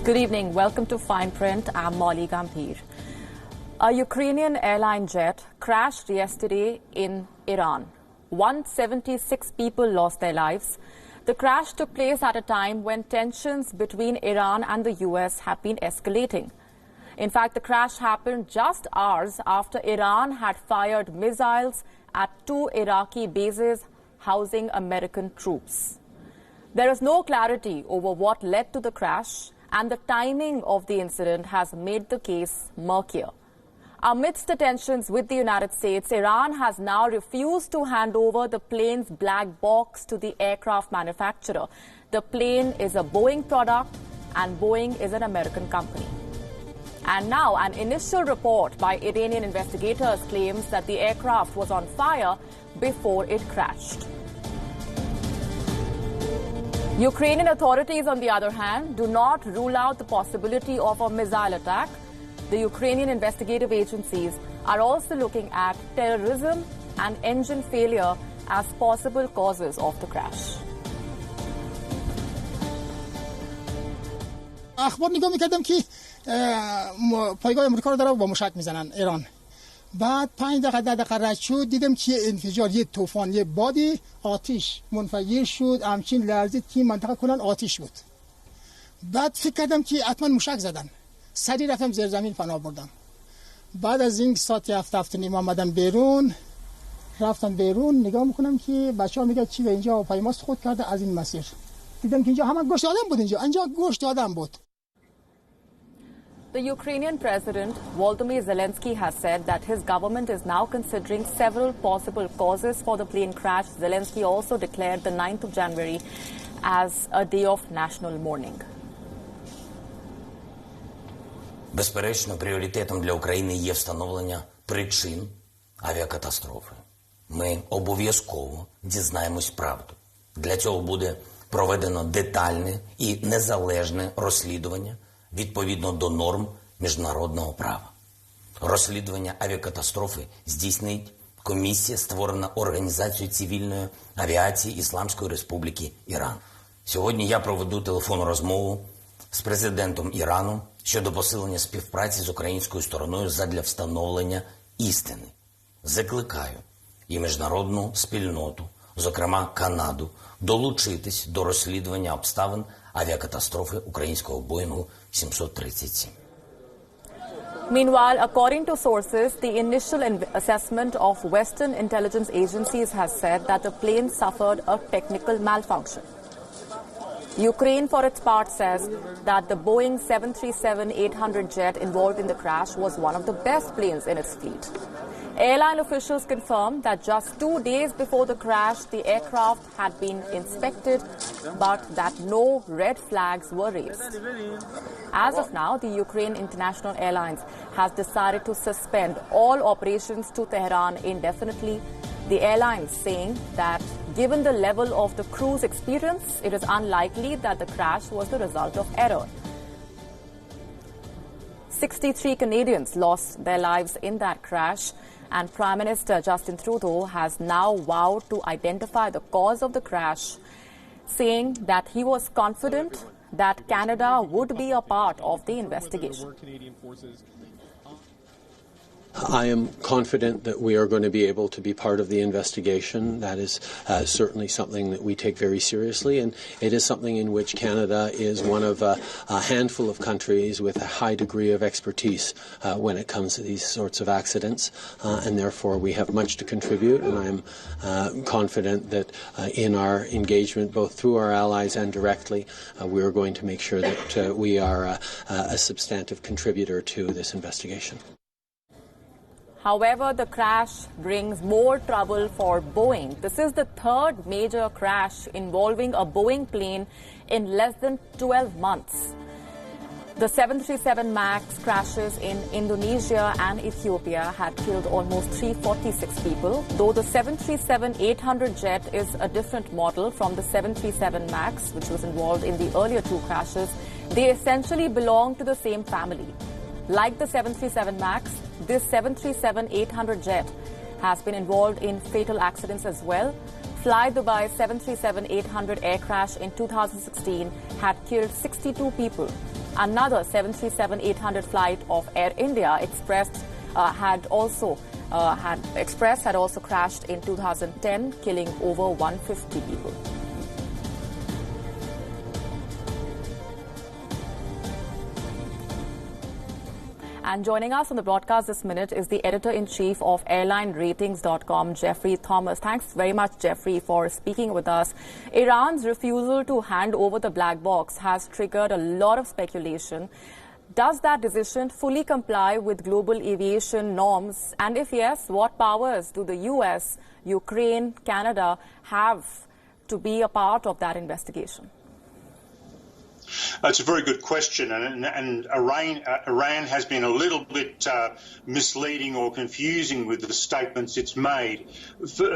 Good evening. Welcome to Fineprint. I'm Molly Gambhir. A Ukrainian airline jet crashed yesterday in Iran. 176 people lost their lives. The crash took place at a time when tensions between Iran and the US have been escalating. In fact, the crash happened just hours after Iran had fired missiles at two Iraqi bases housing American troops. There is no clarity over what led to the crash, and the timing of the incident has made the case murkier. Amidst the tensions with the United States, Iran has now refused to hand over the plane's black box to the aircraft manufacturer. The plane is a Boeing product, and Boeing is an American company. And now an initial report by Iranian investigators claims that the aircraft was on fire before it crashed. Ukrainian authorities, on the other hand, do not rule out the possibility of a missile attack. The Ukrainian investigative agencies are also looking at terrorism and engine failure as possible causes of the crash. اخبار نگاه می‌کردم که پایگاه آمریکا رو داره با موشک میزنن ایران. بعد 5 دقیقه 10 دقیقه رد شد دیدم که انفجار، یه طوفان، یه بادی آتش منفجر شد، همچین لرزید که منطقه کلا آتش بود. بعد فکر کردم که حتما موشک زدن. سریع رفتم زیر زمین پناه بردم. بعد از این ساعت 7 نیم آمدم بیرون، رفتم بیرون نگاه میکنم که بچه‌ها میگن چی به اینجا هواپیما خود کرده از این مسیر. دیدم که اینجا همه گوشت آدم بود، اینجا گوشت آدم بود. The Ukrainian President Volodymyr Zelensky has said that his government is now considering several possible causes for the plane crash. Zelensky also declared the 9th of January as a day of national mourning. Безперечно, пріоритетом для України є встановлення причин авіакатастрофи. Ми обов'язково дізнаємось правду. Для цього буде проведено детальне і незалежне розслідування відповідно до норм міжнародного права. Розслідування авіакатастрофи здійснить комісія, створена Організацією цивільної авіації Ісламської Республіки Іран. Сьогодні я проведу телефонну розмову з президентом Ірану щодо посилення співпраці з українською стороною задля встановлення істини. Закликаю і міжнародну спільноту, зокрема Канаду, долучитись до розслідування обставин авіакатастрофи українського Боїнгу 737. Meanwhile, according to sources, the initial assessment of Western intelligence agencies has said that the plane suffered a technical malfunction. Ukraine, for its part, says that the Boeing 737-800 jet involved in the crash was one of the best planes in its fleet. Airline officials confirmed that just 2 days before the crash, the aircraft had been inspected, but that no red flags were raised. As of now, the Ukraine International Airlines has decided to suspend all operations to Tehran indefinitely. The airline is saying that given the level of the crew's experience, it is unlikely that the crash was the result of error. 63 Canadians lost their lives in that crash, and Prime Minister Justin Trudeau has now vowed to identify the cause of the crash, saying that he was confident that Canada would be a part of the investigation. I am confident that we are going to be able to be part of the investigation. That is certainly something that we take very seriously, and it is something in which Canada is one of a handful of countries with a high degree of expertise when it comes to these sorts of accidents, and therefore we have much to contribute, and I am confident that in our engagement, both through our allies and directly, we are going to make sure that we are a substantive contributor to this investigation. However, the crash brings more trouble for Boeing. This is the third major crash involving a Boeing plane in less than 12 months. The 737 MAX crashes in Indonesia and Ethiopia had killed almost 346 people. Though the 737-800 jet is a different model from the 737 MAX, which was involved in the earlier two crashes, they essentially belong to the same family. Like the 737 MAX, this 737-800 jet has been involved in fatal accidents as well. Fly Dubai 737-800 air crash in 2016 had killed 62 people. Another 737-800 flight of Air India Express had also crashed in 2010, killing over 150 people. And joining us on the broadcast this minute is the editor-in-chief of airlineratings.com, Jeffrey Thomas. Thanks very much, Jeffrey, for speaking with us. Iran's refusal to hand over the black box has triggered a lot of speculation. Does that decision fully comply with global aviation norms? And if yes, what powers do the US, Ukraine, Canada have to be a part of that investigation? It's a very good question, and Iran has been a little bit misleading or confusing with the statements it's made.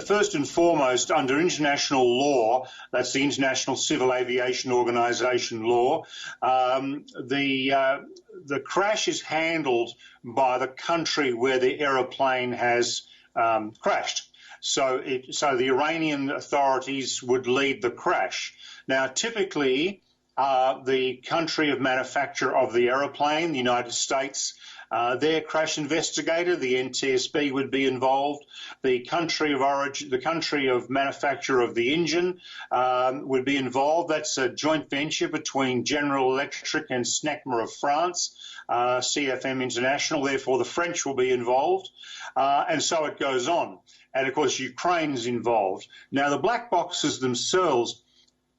First and foremost, under international law, that's the International Civil Aviation Organization law, the crash is handled by the country where the aeroplane has crashed. So the Iranian authorities would lead the crash. Now, typically, the country of manufacture of the aeroplane, the United States, their crash investigator, the NTSB, would be involved. The country of origin, the country of manufacture of the engine would be involved. That's a joint venture between General Electric and SNECMA of France, CFM International. Therefore, the French will be involved. And so it goes on. And, of course, Ukraine's involved. Now, the black boxes themselves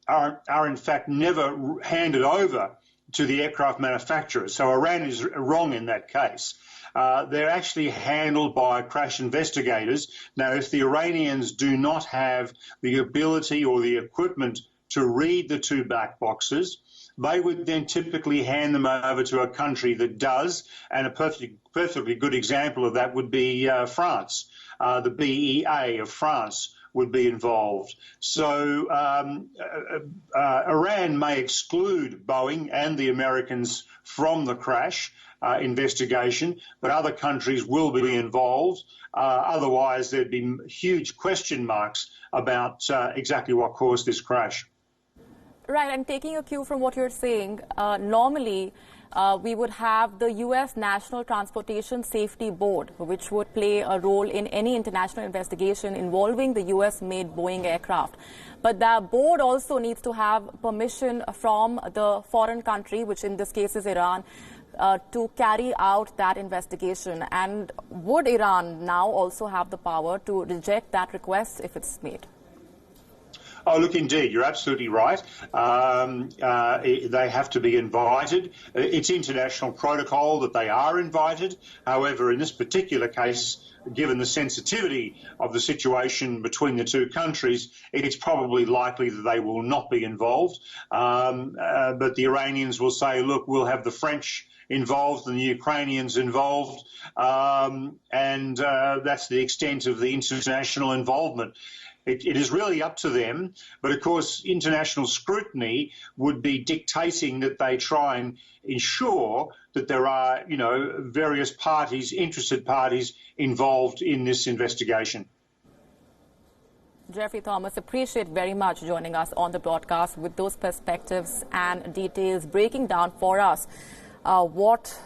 are in fact never handed over to the aircraft manufacturers. So Iran is wrong in that case. They're actually handled by crash investigators. Now, if the Iranians do not have the ability or the equipment to read the two black boxes, they would then typically hand them over to a country that does, and a perfectly good example of that would be France. The BEA of France would be involved. So Iran may exclude Boeing and the Americans from the crash investigation, but other countries will be involved. Otherwise, there'd be huge question marks about exactly what caused this crash. Right, and taking a cue from what you're saying, normally we would have the U.S. National Transportation Safety Board, which would play a role in any international investigation involving the U.S.-made Boeing aircraft. But the board also needs to have permission from the foreign country, which in this case is Iran, to carry out that investigation. And would Iran now also have the power to reject that request if it's made? Oh, look, indeed, you're absolutely right. They have to be invited. It's international protocol that they are invited. However, in this particular case, given the sensitivity of the situation between the two countries, it's probably likely that they will not be involved. But the Iranians will say, look, we'll have the French involved and the Ukrainians involved, and that's the extent of the international involvement. It is really up to them, but of course international scrutiny would be dictating that they try and ensure that there are, various parties, interested parties involved in this investigation. Jeffrey Thomas, appreciate very much joining us on the broadcast with those perspectives and details, breaking down for us what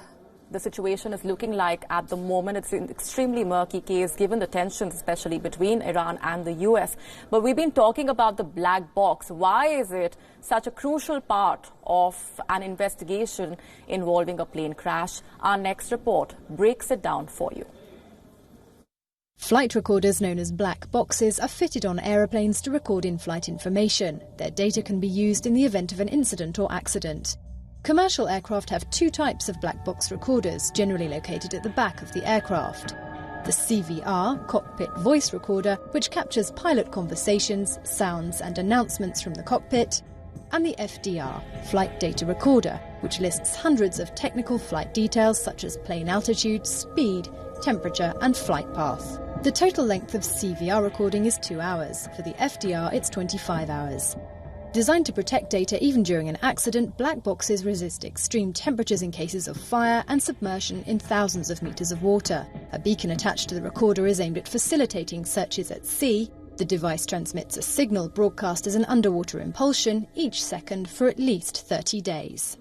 the situation is looking like at the moment. It's an extremely murky case, given the tensions, especially between Iran and the U.S. But we've been talking about the black box. Why is it such a crucial part of an investigation involving a plane crash? Our next report breaks it down for you. Flight recorders known as black boxes are fitted on aeroplanes to record in-flight information. Their data can be used in the event of an incident or accident. Commercial aircraft have two types of black box recorders, generally located at the back of the aircraft. The CVR, cockpit voice recorder, which captures pilot conversations, sounds and announcements from the cockpit, and the FDR, flight data recorder, which lists hundreds of technical flight details such as plane altitude, speed, temperature and flight path. The total length of CVR recording is 2 hours. For the FDR, it's 25 hours. Designed to protect data even during an accident, black boxes resist extreme temperatures in cases of fire and submersion in thousands of meters of water. A beacon attached to the recorder is aimed at facilitating searches at sea. The device transmits a signal broadcast as an underwater impulsion each second for at least 30 days.